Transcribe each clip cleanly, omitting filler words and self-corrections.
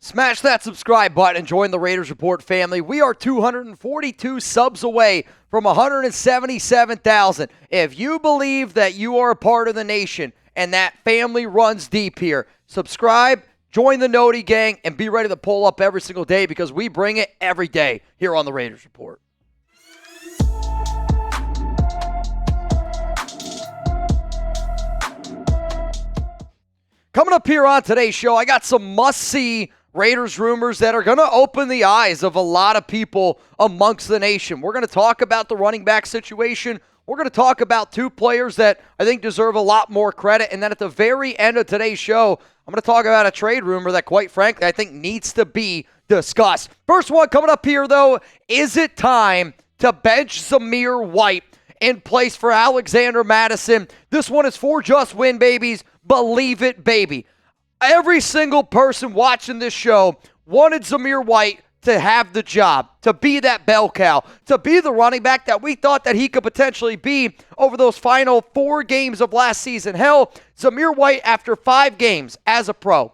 Smash that subscribe button and join the Raiders Report family. We are 242 subs away from 177,000. If you believe that you are a part of the nation and that family runs deep here, subscribe, join the Noti gang, and be ready to pull up every single day because we bring it every day here on the Raiders Report. Coming up here on today's show, I got some must-see Raiders rumors that are going to open the eyes of a lot of people amongst the nation. We're going to talk about the running back situation. We're going to talk about two players that I think deserve a lot more credit. And then at the very end of today's show, I'm going to talk about a trade rumor that, quite frankly, I think needs to be discussed. First one coming up here, though, is it time to bench Zamir White in place for Alexander Mattison? This one is for Just Win Babies. Believe it, baby. Every single person watching this show wanted Zamir White to have the job, to be that bell cow, to be the running back that we thought that he could potentially be over those final 4 games of last season. Hell, Zamir White, after 5 games as a pro,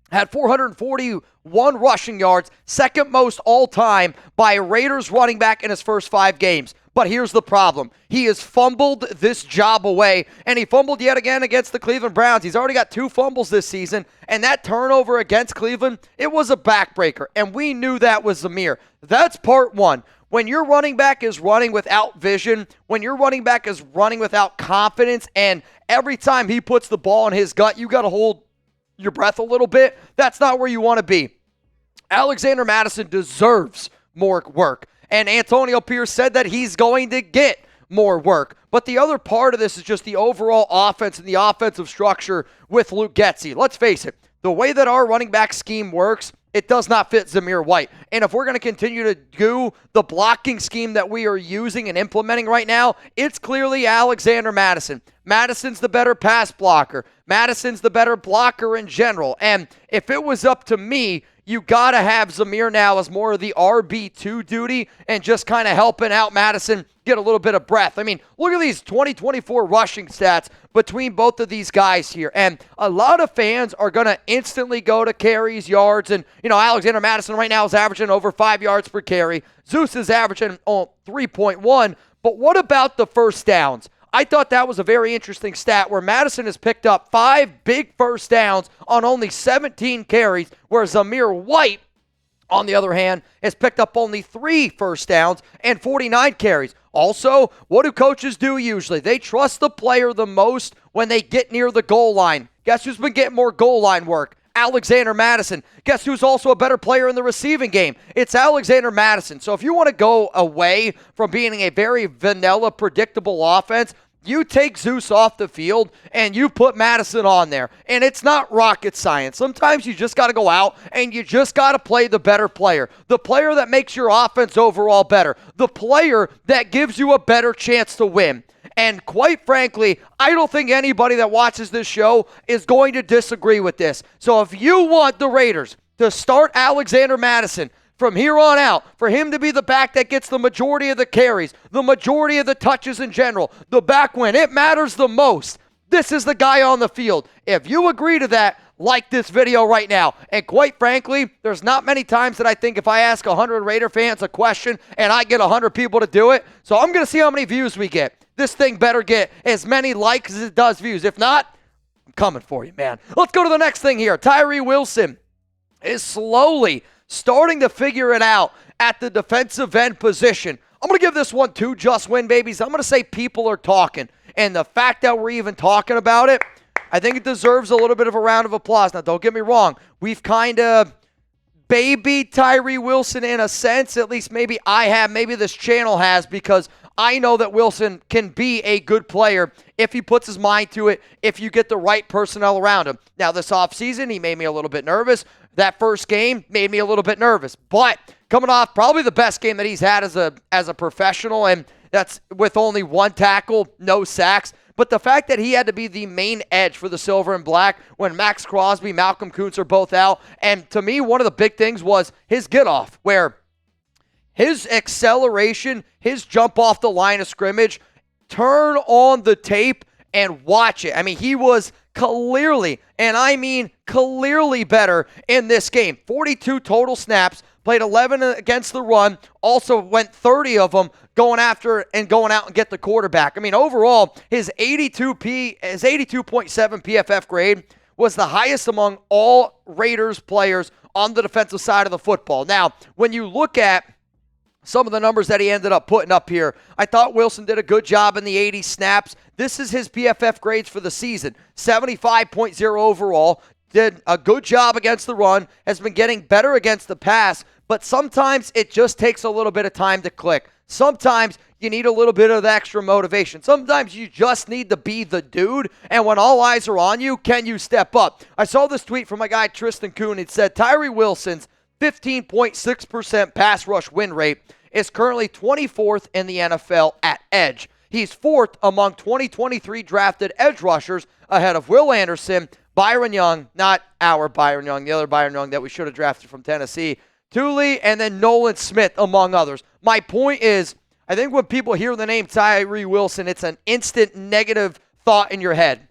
had 441 rushing yards, second most all-time by a Raiders running back in his first 5 games. But here's the problem. He has fumbled this job away, and he fumbled yet again against the Cleveland Browns. He's already got 2 fumbles this season, and that turnover against Cleveland, it was a backbreaker, and we knew that was Zamir. That's part one. When your running back is running without vision, when your running back is running without confidence, and every time he puts the ball in his gut, you got to hold your breath a little bit, that's not where you want to be. Alexander Mattison deserves more work. And Antonio Pierce said that he's going to get more work. But the other part of this is just the overall offense and the offensive structure with Luke Getsy. Let's face it, the way that our running back scheme works, it does not fit Zamir White. And if we're going to continue to do the blocking scheme that we are using and implementing right now, it's clearly Alexander Mattison. Madison's the better pass blocker. Madison's the better blocker in general. And if it was up to me, you got to have Zamir now as more of the RB2 duty and just kind of helping out Mattison get a little bit of breath. I mean, look at these 2024 rushing stats between both of these guys here. And a lot of fans are going to instantly go to carries, yards. And, Alexander Mattison right now is averaging over 5 yards per carry. Zeus is averaging 3.1. But what about the first downs? I thought that was a very interesting stat where Mattison has picked up 5 big first downs on only 17 carries, whereas Zamir White, on the other hand, has picked up only 3 first downs and 49 carries. Also, what do coaches do usually? They trust the player the most when they get near the goal line. Guess who's been getting more goal line work? Alexander Mattison. Guess who's also a better player in the receiving game? It's Alexander Mattison. So if you want to go away from being a very vanilla, predictable offense, you take Zeus off the field and you put Mattison on there. And it's not rocket science. Sometimes you just got to go out and you just got to play the better player. The player that makes your offense overall better. The player that gives you a better chance to win. And quite frankly, I don't think anybody that watches this show is going to disagree with this. So if you want the Raiders to start Alexander Mattison from here on out, for him to be the back that gets the majority of the carries, the majority of the touches in general, the back when it matters the most, this is the guy on the field. If you agree to that, like this video right now. And quite frankly, there's not many times that I think if I ask 100 Raider fans a question and I get 100 people to do it, so I'm going to see how many views we get. This thing better get as many likes as it does views. If not, I'm coming for you, man. Let's go to the next thing here. Tyree Wilson is slowly starting to figure it out at the defensive end position. I'm going to give this one 2 Just Win Babies. I'm going to say people are talking. And the fact that we're even talking about it, I think it deserves a little bit of a round of applause. Now, don't get me wrong. We've kind of babied Tyree Wilson in a sense. At least maybe I have. Maybe this channel has, because I know that Wilson can be a good player if he puts his mind to it, if you get the right personnel around him. Now, this offseason, he made me a little bit nervous. That first game made me a little bit nervous. But coming off probably the best game that he's had as a professional, and that's with only 1 tackle, no sacks. But the fact that he had to be the main edge for the Silver and Black when Max Crosby, Malcolm Kuntz are both out. And to me, one of the big things was his get-off, where his acceleration, his jump off the line of scrimmage, turn on the tape and watch it. I mean, he was clearly, and I mean clearly better in this game. 42 total snaps, played 11 against the run, also went 30 of them going after and going out and get the quarterback. I mean, overall, his 82.7 PFF grade was the highest among all Raiders players on the defensive side of the football. Now, when you look at some of the numbers that he ended up putting up here, I thought Wilson did a good job in the 80 snaps. This is his PFF grades for the season. 75.0 overall. Did a good job against the run. Has been getting better against the pass. But sometimes it just takes a little bit of time to click. Sometimes you need a little bit of extra motivation. Sometimes you just need to be the dude. And when all eyes are on you, can you step up? I saw this tweet from my guy Tristan Kuhn. It said Tyree Wilson's 15.6% pass rush win rate is currently 24th in the NFL at edge. He's 4th among 2023 drafted edge rushers ahead of Will Anderson, Byron Young, not our Byron Young, the other Byron Young that we should have drafted from Tennessee, Thule, and then Nolan Smith, among others. My point is, I think when people hear the name Tyree Wilson, it's an instant negative thought in your head.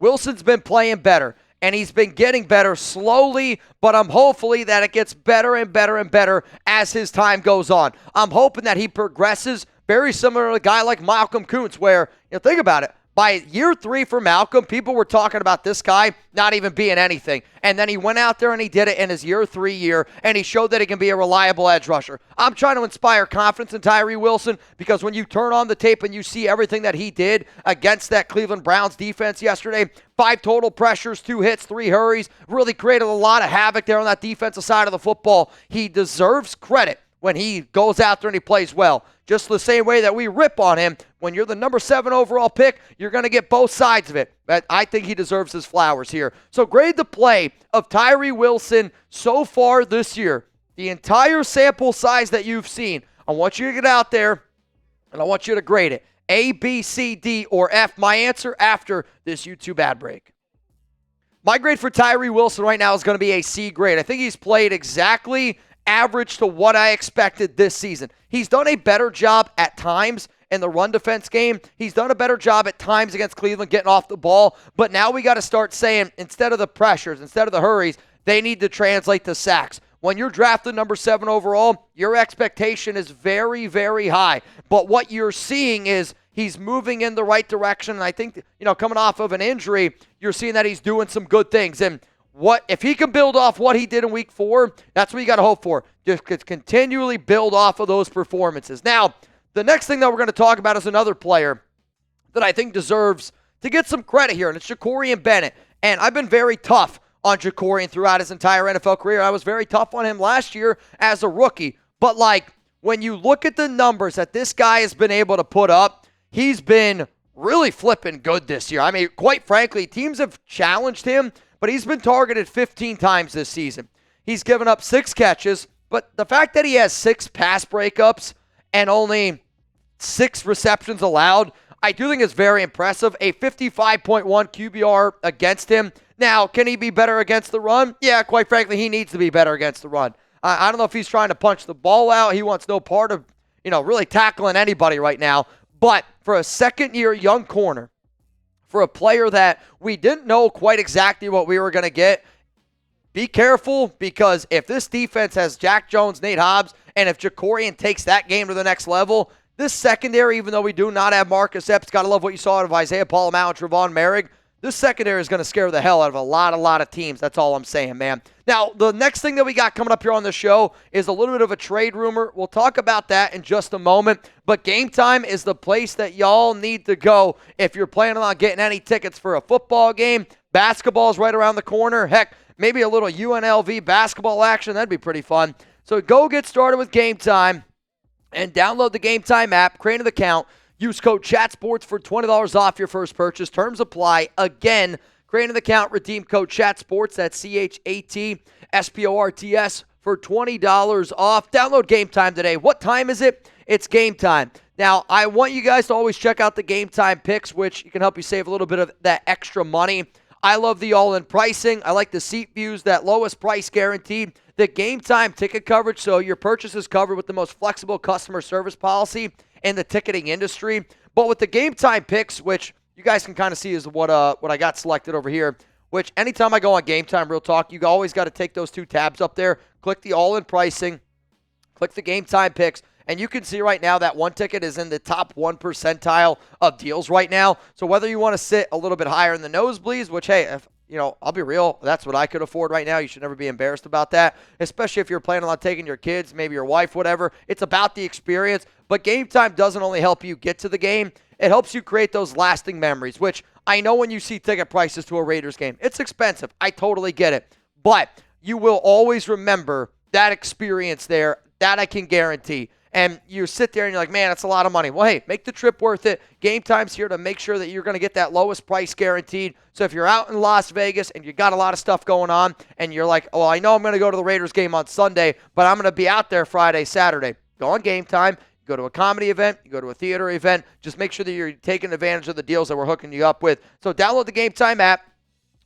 Wilson's been playing better, and he's been getting better slowly, but I'm hopefully that it gets better and better and better as his time goes on. I'm hoping that he progresses very similar to a guy like Malcolm Kuntz, where, think about it, by year 3 for Malcolm, people were talking about this guy not even being anything. And then he went out there and he did it in his year 3 year, and he showed that he can be a reliable edge rusher. I'm trying to inspire confidence in Tyree Wilson because when you turn on the tape and you see everything that he did against that Cleveland Browns defense yesterday, 5 total pressures, 2 hits, 3 hurries, really created a lot of havoc there on that defensive side of the football. He deserves credit when he goes out there and he plays well. Just the same way that we rip on him, when you're the number 7 overall pick, you're going to get both sides of it. But I think he deserves his flowers here. So grade the play of Tyree Wilson so far this year. The entire sample size that you've seen. I want you to get out there, and I want you to grade it. A, B, C, D, or F. My answer after this YouTube ad break. My grade for Tyree Wilson right now is going to be a C grade. I think he's played exactly average to what I expected this season. He's done a better job at times in the run defense game. He's done a better job at times against Cleveland getting off the ball. But now we got to start saying, instead of the pressures, instead of the hurries, they need to translate to sacks. When you're drafted number 7 overall, your expectation is very, very high. But what you're seeing is he's moving in the right direction. And I think, coming off of an injury, you're seeing that he's doing some good things. And what if he can build off what he did in week 4, that's what you got to hope for. Just continually build off of those performances. Now, the next thing that we're going to talk about is another player that I think deserves to get some credit here, and it's Jakorian Bennett. And I've been very tough on Jakorian throughout his entire NFL career. I was very tough on him last year as a rookie. But, when you look at the numbers that this guy has been able to put up, he's been really flipping good this year. I mean, quite frankly, teams have challenged him, but he's been targeted 15 times this season. He's given up 6 catches, but the fact that he has 6 pass breakups and only 6 receptions allowed, I do think is very impressive. A 55.1 QBR against him. Now, can he be better against the run? Yeah, quite frankly, he needs to be better against the run. I don't know if he's trying to punch the ball out. He wants no part of, really tackling anybody right now. But for a second-year young corner, for a player that we didn't know quite exactly what we were going to get, be careful, because if this defense has Jack Jones, Nate Hobbs, and if Jakorian takes that game to the next level, this secondary, even though we do not have Marcus Epps, got to love what you saw out of Isaiah Palomau and Trevon Merrick, this secondary is going to scare the hell out of a lot of teams. That's all I'm saying, man. Now, the next thing that we got coming up here on the show is a little bit of a trade rumor. We'll talk about that in just a moment. But Game Time is the place that y'all need to go if you're planning on getting any tickets for a football game. Basketball's right around the corner. Heck, maybe a little UNLV basketball action. That'd be pretty fun. So go get started with Game Time and download the Game Time app, create an account. Use code CHATSPORTS for $20 off your first purchase. Terms apply. Again, create an account, redeem code CHATSPORTS. That's CHATSPORTS for $20 off. Download Game Time today. What time is it? It's Game Time. Now, I want you guys to always check out the Game Time picks, which can help you save a little bit of that extra money. I love the all-in pricing. I like the seat views, that lowest price guaranteed, the Game Time ticket coverage, so your purchase is covered with the most flexible customer service policy in the ticketing industry. But with the Game Time picks, which you guys can kind of see is what I got selected over here, which anytime I go on Game Time Real Talk, you always got to take those two tabs up there, click the all-in pricing, click the Game Time picks, and you can see right now that one ticket is in the top 1 percentile of deals right now. So whether you want to sit a little bit higher in the nosebleeds, which, hey, if, I'll be real, that's what I could afford right now. You should never be embarrassed about that, especially if you're planning on taking your kids, maybe your wife, whatever. It's about the experience. But Game Time doesn't only help you get to the game, it helps you create those lasting memories, which I know when you see ticket prices to a Raiders game, it's expensive. I totally get it. But you will always remember that experience there. That I can guarantee. And you sit there and you're like, man, that's a lot of money. Well, hey, make the trip worth it. Game Time's here to make sure that you're going to get that lowest price guaranteed. So if you're out in Las Vegas and you got a lot of stuff going on and you're like, well, I know I'm going to go to the Raiders game on Sunday, but I'm going to be out there Friday, Saturday. Go on Game Time. You go to a comedy event. You go to a theater event. Just make sure that you're taking advantage of the deals that we're hooking you up with. So download the Game Time app.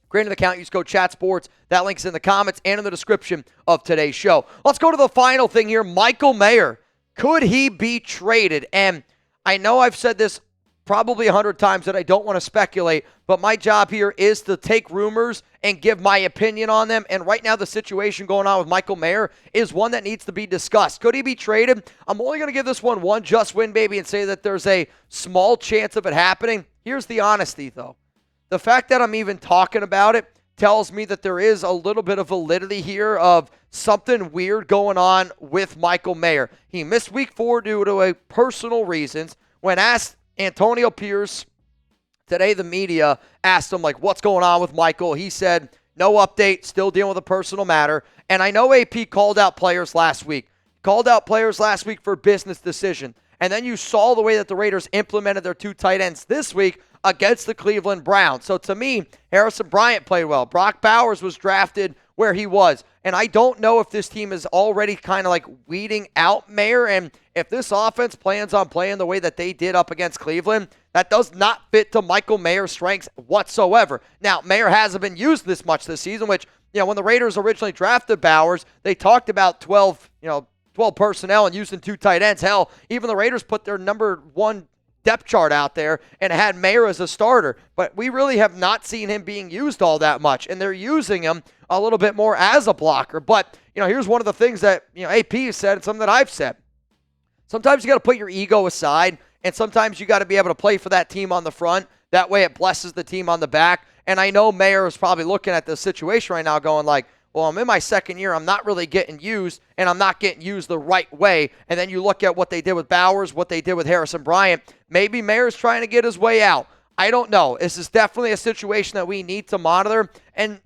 Create an account, use code ChatSports. That link's in the comments and in the description of today's show. Let's go to the final thing here. Michael Mayer. Could he be traded? And I know I've said this probably 100 times that I don't want to speculate, but my job here is to take rumors and give my opinion on them. And right now the situation going on with Michael Mayer is one that needs to be discussed. Could he be traded? I'm only going to give this one just win, baby, and say that there's a small chance of it happening. Here's the honesty, though. The fact that I'm even talking about it tells me that there is a little bit of validity here of something weird going on with Michael Mayer. He missed week 4 due to a personal reasons. When asked, Antonio Pierce, today the media asked him, like, what's going on with Michael? He said, no update, still dealing with a personal matter. And I know AP called out players last week. For business decision. And then you saw the way that the Raiders implemented their 2 tight ends this week against the Cleveland Browns. So to me, Harrison Bryant played well. Brock Bowers was drafted where he was. And I don't know if this team is already kind of like weeding out Mayer. And if this offense plans on playing the way that they did up against Cleveland, that does not fit to Michael Mayer's strengths whatsoever. Now, Mayer hasn't been used this much this season, which, when the Raiders originally drafted Bowers, they talked about 12 personnel and using 2 tight ends. Hell, even the Raiders put their number 1 depth chart out there and had Mayer as a starter. But we really have not seen him being used all that much, and they're using him a little bit more as a blocker. But, here's one of the things that, AP has said and something that I've said. Sometimes you got to put your ego aside, and sometimes you got to be able to play for that team on the front. That way it blesses the team on the back. And I know Mayer is probably looking at the situation right now going like, well, I'm in my second year. I'm not really getting used, and I'm not getting used the right way. And then you look at what they did with Bowers, what they did with Harrison Bryant. Maybe Mayer's trying to get his way out. I don't know. This is definitely a situation that we need to monitor. And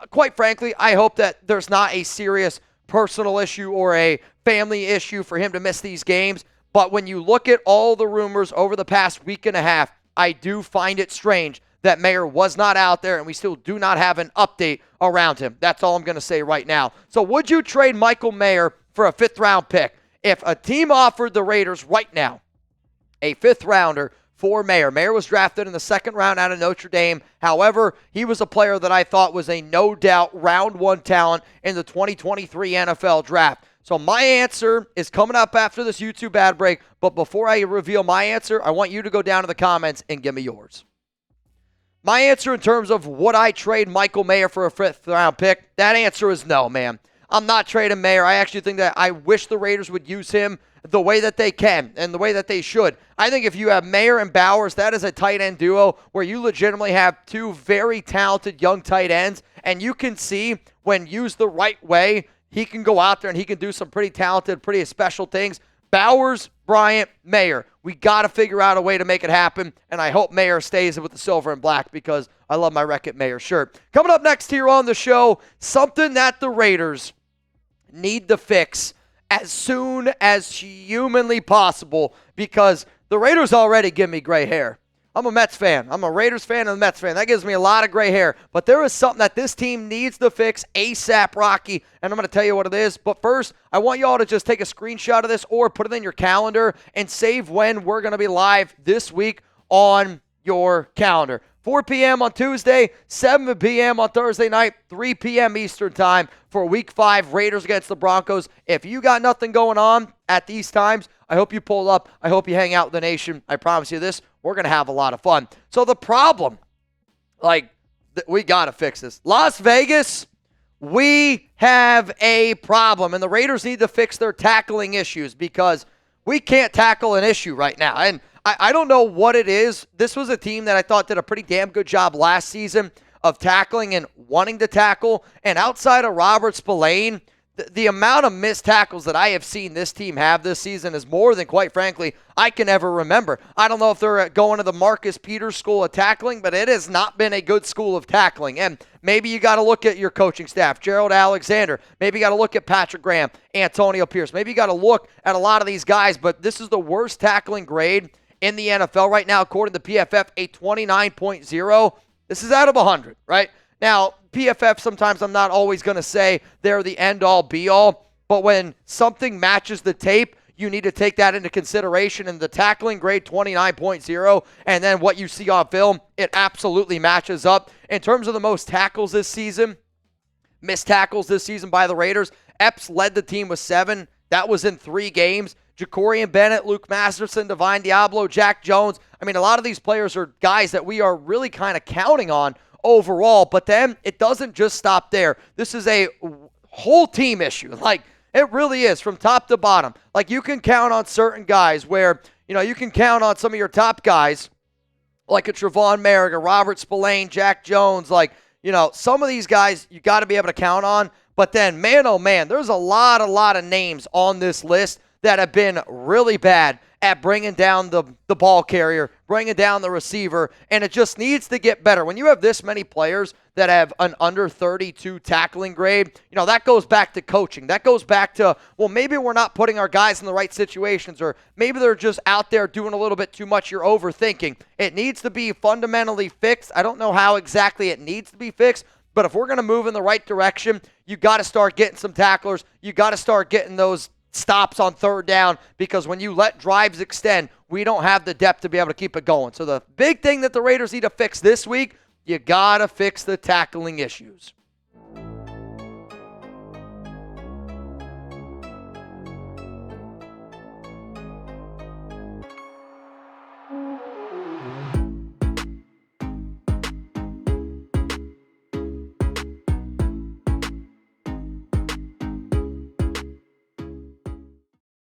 quite frankly, I hope that there's not a serious personal issue or a family issue for him to miss these games. But when you look at all the rumors over the past week and a half, I do find it strange that Mayer was not out there, and we still do not have an update around him. That's all I'm going to say right now. So would you trade Michael Mayer for a 5th-round pick? If a team offered the Raiders right now a 5th-rounder for Mayer. Mayer was drafted in the 2nd round out of Notre Dame. However, he was a player that I thought was a no-doubt round 1 talent in the 2023 NFL draft. So my answer is coming up after this YouTube ad break, but before I reveal my answer, I want you to go down to the comments and give me yours. My answer in terms of would I trade Michael Mayer for a 5th-round pick, that answer is no, man. I'm not trading Mayer. I actually think that I wish the Raiders would use him the way that they can and the way that they should. I think if you have Mayer and Bowers, that is a tight end duo where you legitimately have 2 very talented young tight ends, and you can see when used the right way, he can go out there and he can do some pretty talented, pretty special things. Bowers, Bryant, Mayer. We got to figure out a way to make it happen, and I hope Mayer stays with the silver and black because I love my Wreck-It Mayer shirt. Coming up next here on the show, something that the Raiders need to fix as soon as humanly possible because the Raiders already give me gray hair. I'm a Mets fan. I'm a Raiders fan and a Mets fan. That gives me a lot of gray hair. But there is something that this team needs to fix ASAP, Rocky, and I'm going to tell you what it is. But first, I want you all to just take a screenshot of this or put it in your calendar and save when we're going to be live this week on your calendar. 4 p.m. on Tuesday, 7 p.m. on Thursday night, 3 p.m. Eastern time for Week 5, Raiders against the Broncos. If you got nothing going on at these times, I hope you pull up. I hope you hang out with the nation. I promise you this, we're going to have a lot of fun. So the problem, we got to fix this. Las Vegas, we have a problem, and the Raiders need to fix their tackling issues because we can't tackle an issue right now. And I don't know what it is. This was a team that I thought did a pretty damn good job last season of tackling and wanting to tackle. And outside of Robert Spillane, the amount of missed tackles that I have seen this team have this season is more than, quite frankly, I can ever remember. I don't know if they're going to the Marcus Peters school of tackling, but it has not been a good school of tackling. And maybe you got to look at your coaching staff, Gerald Alexander. Maybe you got to look at Patrick Graham, Antonio Pierce. Maybe you got to look at a lot of these guys, but this is the worst tackling grade in the NFL right now, according to PFF, a 29.0. This is out of 100, right? Now, PFF, sometimes I'm not always going to say they're the end-all, be-all, but when something matches the tape, you need to take that into consideration. And the tackling grade 29.0, and then what you see on film, it absolutely matches up. In terms of the most tackles this season, missed tackles this season by the Raiders, Epps led the team with 7. That was in 3 games. Jakorian Bennett, Luke Masterson, Divine Diablo, Jack Jones. I mean, a lot of these players are guys that we are really kind of counting on overall, but then it doesn't just stop there. This is a whole team issue. It really is from top to bottom. You can count on certain guys where, you can count on some of your top guys like a Trevon Merrick, a Robert Spillane, Jack Jones. Some of these guys you got to be able to count on. But then, man, oh man, there's a lot of names on this list that have been really bad at bringing down the ball carrier, bringing down the receiver, and it just needs to get better. When you have this many players that have an under 32 tackling grade, that goes back to coaching. That goes back to, well, maybe we're not putting our guys in the right situations, or maybe they're just out there doing a little bit too much. You're overthinking. It needs to be fundamentally fixed. I don't know how exactly it needs to be fixed, but if we're going to move in the right direction, you got to start getting some tacklers. You got to start getting those stops on third down, because when you let drives extend, we don't have the depth to be able to keep it going. So the big thing that the Raiders need to fix this week, you got to fix the tackling issues.